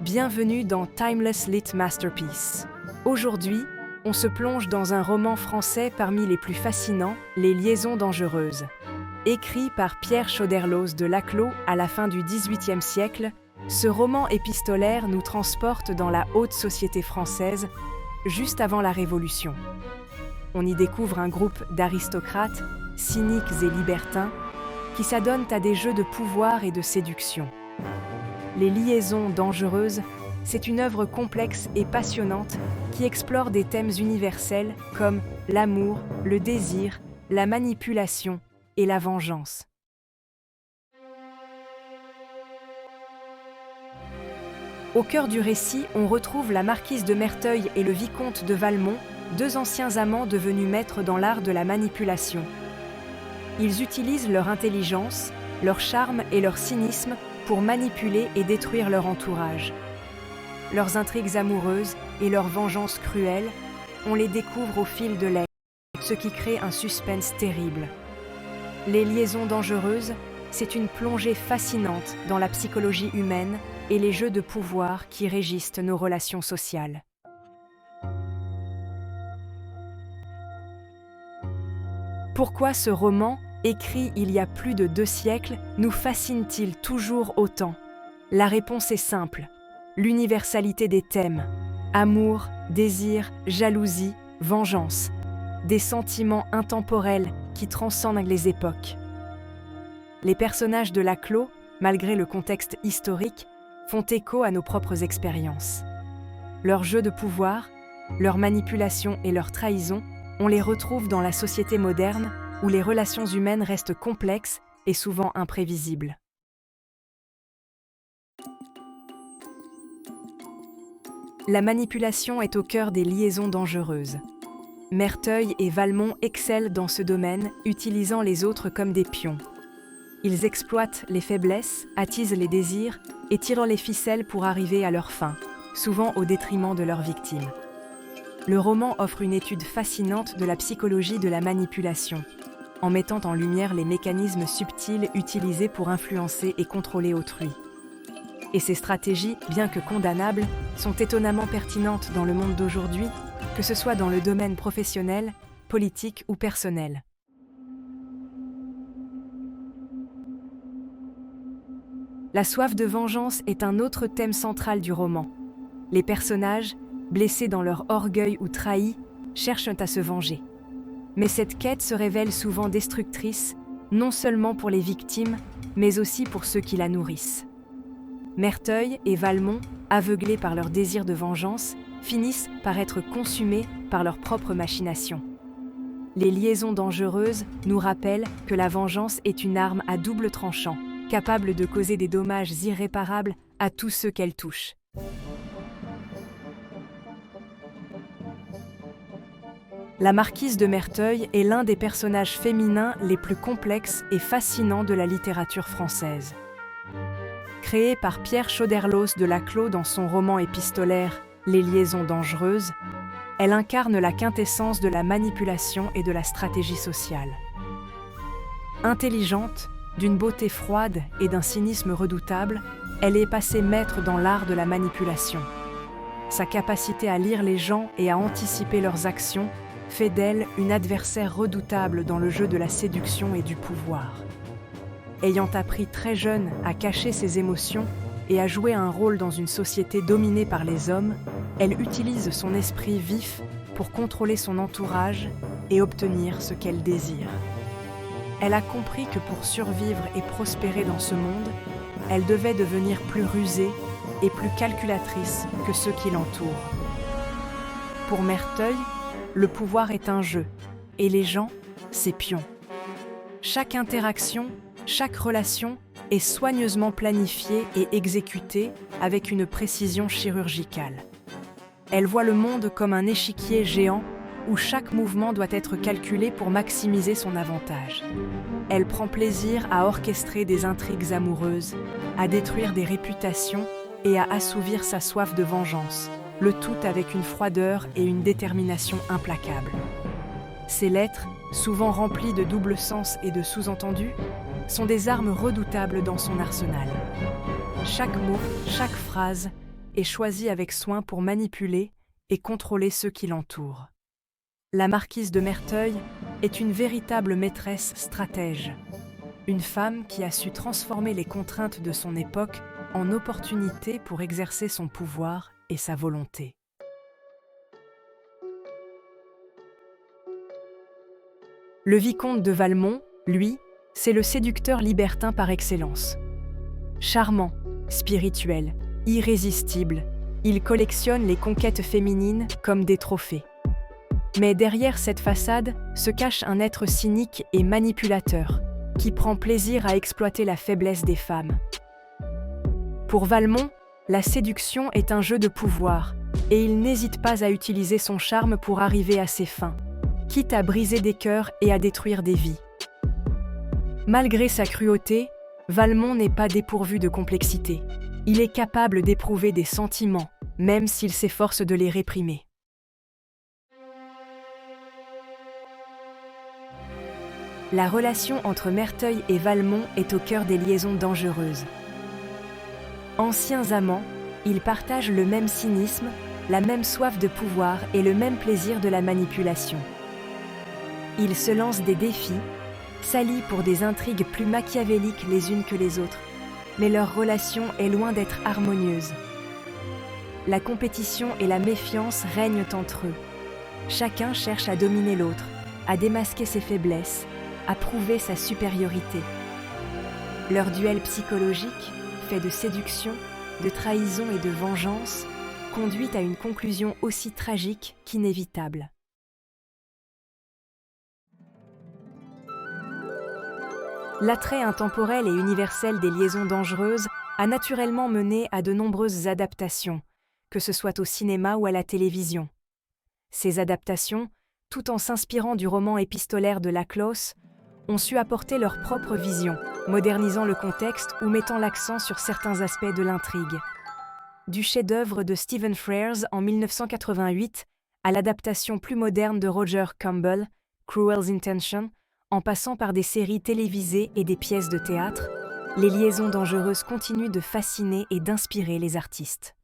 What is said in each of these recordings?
Bienvenue dans Timeless Lit Masterpiece. Aujourd'hui, on se plonge dans un roman français parmi les plus fascinants, Les Liaisons dangereuses. Écrit par Pierre Choderlos de Laclos à la fin du XVIIIe siècle, ce roman épistolaire nous transporte dans la haute société française, juste avant la Révolution. On y découvre un groupe d'aristocrates, cyniques et libertins, qui s'adonnent à des jeux de pouvoir et de séduction. Les Liaisons dangereuses, c'est une œuvre complexe et passionnante qui explore des thèmes universels comme l'amour, le désir, la manipulation et la vengeance. Au cœur du récit, on retrouve la marquise de Merteuil et le vicomte de Valmont, deux anciens amants devenus maîtres dans l'art de la manipulation. Ils utilisent leur intelligence, leur charme et leur cynisme pour manipuler et détruire leur entourage. Leurs intrigues amoureuses et leurs vengeances cruelles, on les découvre au fil de l'œil, ce qui crée un suspense terrible. Les Liaisons dangereuses, c'est une plongée fascinante dans la psychologie humaine et les jeux de pouvoir qui régissent nos relations sociales. Pourquoi ce roman, écrit il y a plus de 2 siècles, nous fascine-t-il toujours autant? La réponse est simple. L'universalité des thèmes. Amour, désir, jalousie, vengeance. Des sentiments intemporels qui transcendent les époques. Les personnages de Laclos, malgré le contexte historique, font écho à nos propres expériences. Leurs jeux de pouvoir, leur manipulation et leur trahison, on les retrouve dans la société moderne où les relations humaines restent complexes et souvent imprévisibles. La manipulation est au cœur des Liaisons dangereuses. Merteuil et Valmont excellent dans ce domaine, utilisant les autres comme des pions. Ils exploitent les faiblesses, attisent les désirs et tirent les ficelles pour arriver à leur fin, souvent au détriment de leurs victimes. Le roman offre une étude fascinante de la psychologie de la manipulation, en mettant en lumière les mécanismes subtils utilisés pour influencer et contrôler autrui. Et ces stratégies, bien que condamnables, sont étonnamment pertinentes dans le monde d'aujourd'hui, que ce soit dans le domaine professionnel, politique ou personnel. La soif de vengeance est un autre thème central du roman. Les personnages, blessés dans leur orgueil ou trahis, cherchent à se venger. Mais cette quête se révèle souvent destructrice, non seulement pour les victimes, mais aussi pour ceux qui la nourrissent. Merteuil et Valmont, aveuglés par leur désir de vengeance, finissent par être consumés par leurs propres machinations. Les Liaisons dangereuses nous rappellent que la vengeance est une arme à double tranchant, capable de causer des dommages irréparables à tous ceux qu'elle touche. La marquise de Merteuil est l'un des personnages féminins les plus complexes et fascinants de la littérature française. Créée par Pierre Choderlos de Laclos dans son roman épistolaire Les Liaisons dangereuses, elle incarne la quintessence de la manipulation et de la stratégie sociale. Intelligente, d'une beauté froide et d'un cynisme redoutable, elle est passée maître dans l'art de la manipulation. Sa capacité à lire les gens et à anticiper leurs actions fait d'elle une adversaire redoutable dans le jeu de la séduction et du pouvoir. Ayant appris très jeune à cacher ses émotions et à jouer un rôle dans une société dominée par les hommes, elle utilise son esprit vif pour contrôler son entourage et obtenir ce qu'elle désire. Elle a compris que pour survivre et prospérer dans ce monde, elle devait devenir plus rusée et plus calculatrice que ceux qui l'entourent. Pour Merteuil, le pouvoir est un jeu, et les gens, ses pions. Chaque interaction, chaque relation est soigneusement planifiée et exécutée avec une précision chirurgicale. Elle voit le monde comme un échiquier géant où chaque mouvement doit être calculé pour maximiser son avantage. Elle prend plaisir à orchestrer des intrigues amoureuses, à détruire des réputations et à assouvir sa soif de vengeance, le tout avec une froideur et une détermination implacables. Ses lettres, souvent remplies de double sens et de sous-entendus, sont des armes redoutables dans son arsenal. Chaque mot, chaque phrase et choisie avec soin pour manipuler et contrôler ceux qui l'entourent. La marquise de Merteuil est une véritable maîtresse stratège, une femme qui a su transformer les contraintes de son époque en opportunités pour exercer son pouvoir et sa volonté. Le vicomte de Valmont, lui, c'est le séducteur libertin par excellence. Charmant, spirituel, irrésistible, il collectionne les conquêtes féminines comme des trophées. Mais derrière cette façade se cache un être cynique et manipulateur, qui prend plaisir à exploiter la faiblesse des femmes. Pour Valmont, la séduction est un jeu de pouvoir, et il n'hésite pas à utiliser son charme pour arriver à ses fins, quitte à briser des cœurs et à détruire des vies. Malgré sa cruauté, Valmont n'est pas dépourvu de complexité. Il est capable d'éprouver des sentiments, même s'il s'efforce de les réprimer. La relation entre Merteuil et Valmont est au cœur des liaisons dangereuses. Anciens amants, ils partagent le même cynisme, la même soif de pouvoir et le même plaisir de la manipulation. Ils se lancent des défis, s'allient pour des intrigues plus machiavéliques les unes que les autres, mais leur relation est loin d'être harmonieuse. La compétition et la méfiance règnent entre eux. Chacun cherche à dominer l'autre, à démasquer ses faiblesses, à prouver sa supériorité. Leur duel psychologique, fait de séduction, de trahison et de vengeance, conduit à une conclusion aussi tragique qu'inévitable. L'attrait intemporel et universel des liaisons dangereuses a naturellement mené à de nombreuses adaptations, que ce soit au cinéma ou à la télévision. Ces adaptations, tout en s'inspirant du roman épistolaire de Laclos, ont su apporter leur propre vision, modernisant le contexte ou mettant l'accent sur certains aspects de l'intrigue. Du chef-d'œuvre de Stephen Frears en 1988 à l'adaptation plus moderne de Roger Campbell, Cruel's Intention, en passant par des séries télévisées et des pièces de théâtre, les liaisons dangereuses continuent de fasciner et d'inspirer les artistes.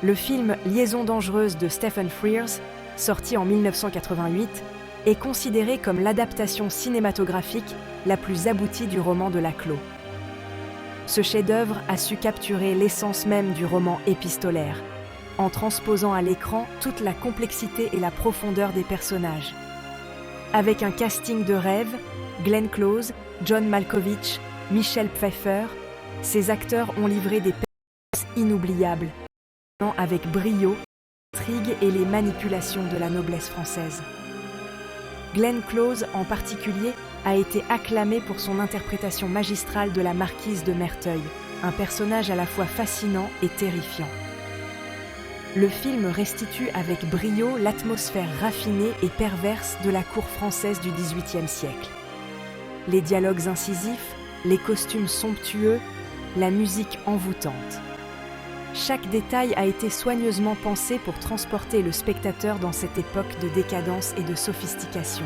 Le film Liaisons dangereuses de Stephen Frears, sorti en 1988, est considéré comme l'adaptation cinématographique la plus aboutie du roman de Laclos. Ce chef-d'œuvre a su capturer l'essence même du roman épistolaire, en transposant à l'écran toute la complexité et la profondeur des personnages. Avec un casting de rêve, Glenn Close, John Malkovich, Michelle Pfeiffer, ces acteurs ont livré des performances inoubliables, avec brio, l'intrigue et les manipulations de la noblesse française. Glenn Close, en particulier, a été acclamé pour son interprétation magistrale de la marquise de Merteuil, un personnage à la fois fascinant et terrifiant. Le film restitue avec brio l'atmosphère raffinée et perverse de la cour française du XVIIIe siècle. Les dialogues incisifs, les costumes somptueux, la musique envoûtante. Chaque détail a été soigneusement pensé pour transporter le spectateur dans cette époque de décadence et de sophistication.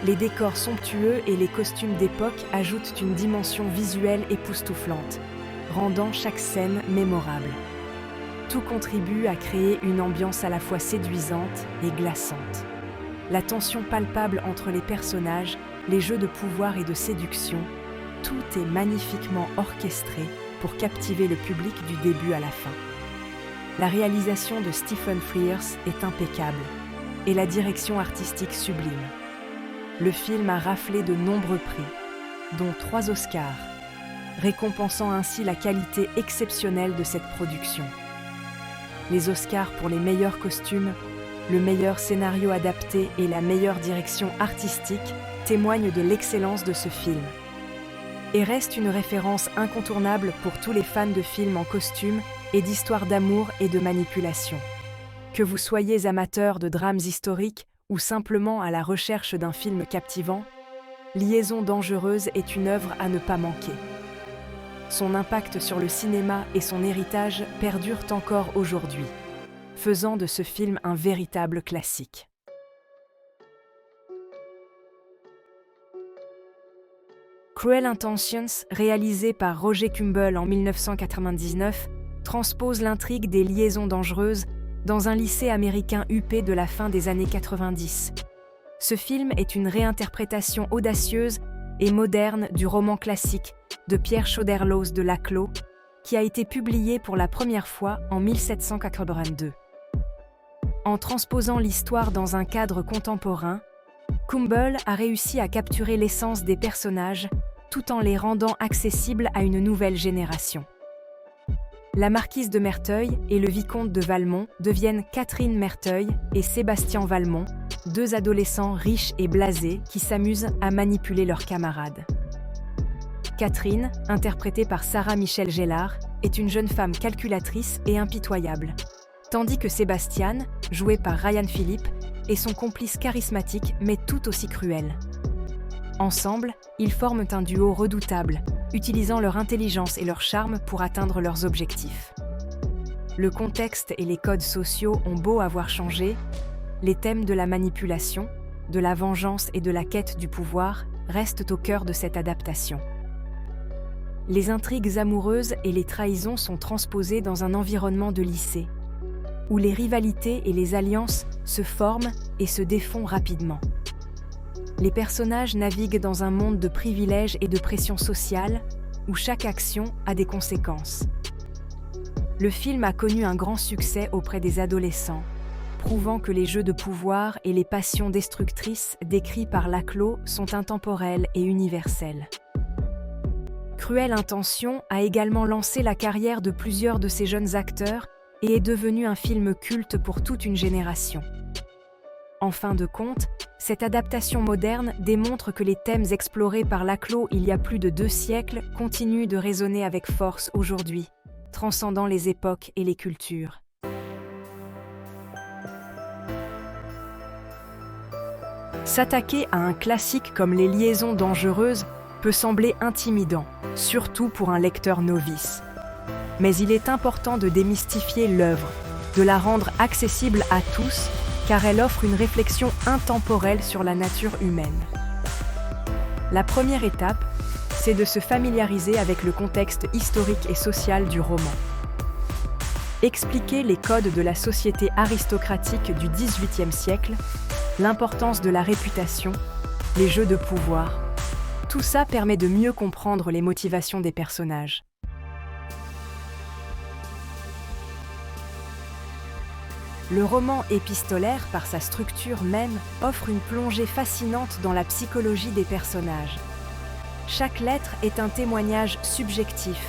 Les décors somptueux et les costumes d'époque ajoutent une dimension visuelle époustouflante, rendant chaque scène mémorable. Tout contribue à créer une ambiance à la fois séduisante et glaçante. La tension palpable entre les personnages, les jeux de pouvoir et de séduction, tout est magnifiquement orchestré pour captiver le public du début à la fin. La réalisation de Stephen Frears est impeccable et la direction artistique sublime. Le film a raflé de nombreux prix, dont 3 Oscars, récompensant ainsi la qualité exceptionnelle de cette production. Les Oscars pour les meilleurs costumes, le meilleur scénario adapté et la meilleure direction artistique témoignent de l'excellence de ce film. Et reste une référence incontournable pour tous les fans de films en costume et d'histoires d'amour et de manipulation. Que vous soyez amateur de drames historiques ou simplement à la recherche d'un film captivant, Liaisons dangereuses est une œuvre à ne pas manquer. Son impact sur le cinéma et son héritage perdurent encore aujourd'hui, faisant de ce film un véritable classique. Cruel Intentions, réalisé par Roger Kumble en 1999, transpose l'intrigue des liaisons dangereuses dans un lycée américain huppé de la fin des années 90. Ce film est une réinterprétation audacieuse et moderne du roman classique de Pierre Choderlos de Laclos, qui a été publié pour la première fois en 1782. En transposant l'histoire dans un cadre contemporain, Kumble a réussi à capturer l'essence des personnages tout en les rendant accessibles à une nouvelle génération. La marquise de Merteuil et le vicomte de Valmont deviennent Catherine Merteuil et Sébastien Valmont, deux adolescents riches et blasés qui s'amusent à manipuler leurs camarades. Catherine, interprétée par Sarah Michelle Gellar, est une jeune femme calculatrice et impitoyable, tandis que Sébastien, joué par Ryan Phillippe, est son complice charismatique mais tout aussi cruel. Ensemble, ils forment un duo redoutable, utilisant leur intelligence et leur charme pour atteindre leurs objectifs. Le contexte et les codes sociaux ont beau avoir changé, les thèmes de la manipulation, de la vengeance et de la quête du pouvoir restent au cœur de cette adaptation. Les intrigues amoureuses et les trahisons sont transposées dans un environnement de lycée, où les rivalités et les alliances se forment et se défont rapidement. Les personnages naviguent dans un monde de privilèges et de pression sociale, où chaque action a des conséquences. Le film a connu un grand succès auprès des adolescents, prouvant que les jeux de pouvoir et les passions destructrices décrits par Laclos sont intemporels et universels. Cruel Intentions a également lancé la carrière de plusieurs de ces jeunes acteurs et est devenu un film culte pour toute une génération. En fin de compte, cette adaptation moderne démontre que les thèmes explorés par Laclos il y a plus de 2 siècles continuent de résonner avec force aujourd'hui, transcendant les époques et les cultures. S'attaquer à un classique comme Les Liaisons dangereuses peut sembler intimidant, surtout pour un lecteur novice. Mais il est important de démystifier l'œuvre, de la rendre accessible à tous, car elle offre une réflexion intemporelle sur la nature humaine. La première étape, c'est de se familiariser avec le contexte historique et social du roman. Expliquer les codes de la société aristocratique du XVIIIe siècle, l'importance de la réputation, les jeux de pouvoir, tout ça permet de mieux comprendre les motivations des personnages. Le roman épistolaire, par sa structure même, offre une plongée fascinante dans la psychologie des personnages. Chaque lettre est un témoignage subjectif,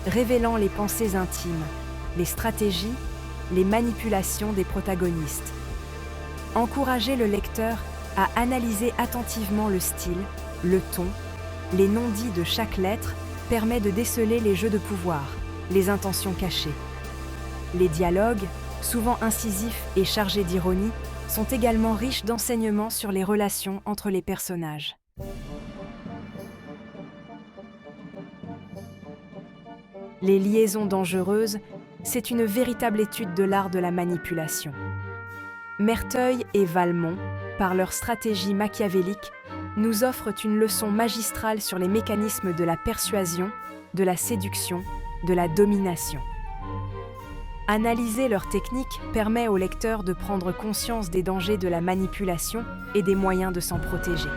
révélant les pensées intimes, les stratégies, les manipulations des protagonistes. Encourager le lecteur à analyser attentivement le style, le ton, les non-dits de chaque lettre permet de déceler les jeux de pouvoir, les intentions cachées. Les dialogues, souvent incisifs et chargés d'ironie, sont également riches d'enseignements sur les relations entre les personnages. Les liaisons dangereuses, c'est une véritable étude de l'art de la manipulation. Merteuil et Valmont, par leur stratégie machiavélique, nous offrent une leçon magistrale sur les mécanismes de la persuasion, de la séduction, de la domination. Analyser leurs techniques permet au lecteur de prendre conscience des dangers de la manipulation et des moyens de s'en protéger.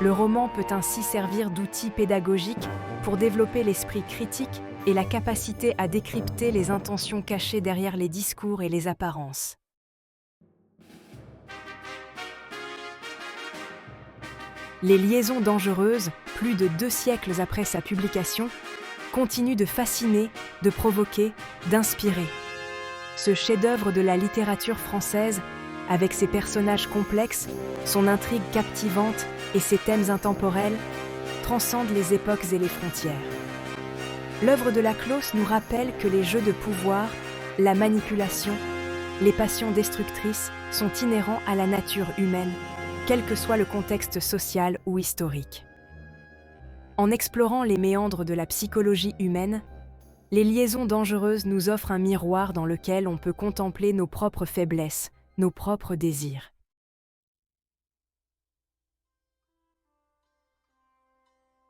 Le roman peut ainsi servir d'outil pédagogique pour développer l'esprit critique et la capacité à décrypter les intentions cachées derrière les discours et les apparences. Les Liaisons dangereuses, plus de 2 siècles après sa publication, continue de fasciner, de provoquer, d'inspirer. Ce chef-d'œuvre de la littérature française, avec ses personnages complexes, son intrigue captivante et ses thèmes intemporels, transcende les époques et les frontières. L'œuvre de Laclos nous rappelle que les jeux de pouvoir, la manipulation, les passions destructrices sont inhérents à la nature humaine, quel que soit le contexte social ou historique. En explorant les méandres de la psychologie humaine, Les Liaisons dangereuses nous offrent un miroir dans lequel on peut contempler nos propres faiblesses, nos propres désirs.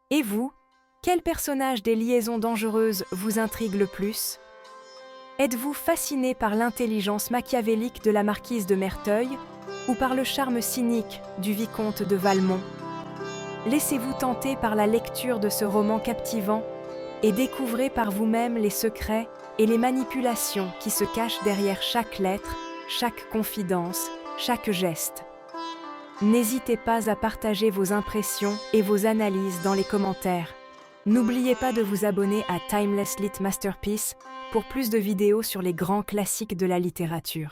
Et vous, quel personnage des Liaisons dangereuses vous intrigue le plus? Êtes-vous fasciné par l'intelligence machiavélique de la marquise de Merteuil ou par le charme cynique du vicomte de Valmont? Laissez-vous tenter par la lecture de ce roman captivant et découvrez par vous-même les secrets et les manipulations qui se cachent derrière chaque lettre, chaque confidence, chaque geste. N'hésitez pas à partager vos impressions et vos analyses dans les commentaires. N'oubliez pas de vous abonner à Timeless Lit Masterpiece pour plus de vidéos sur les grands classiques de la littérature.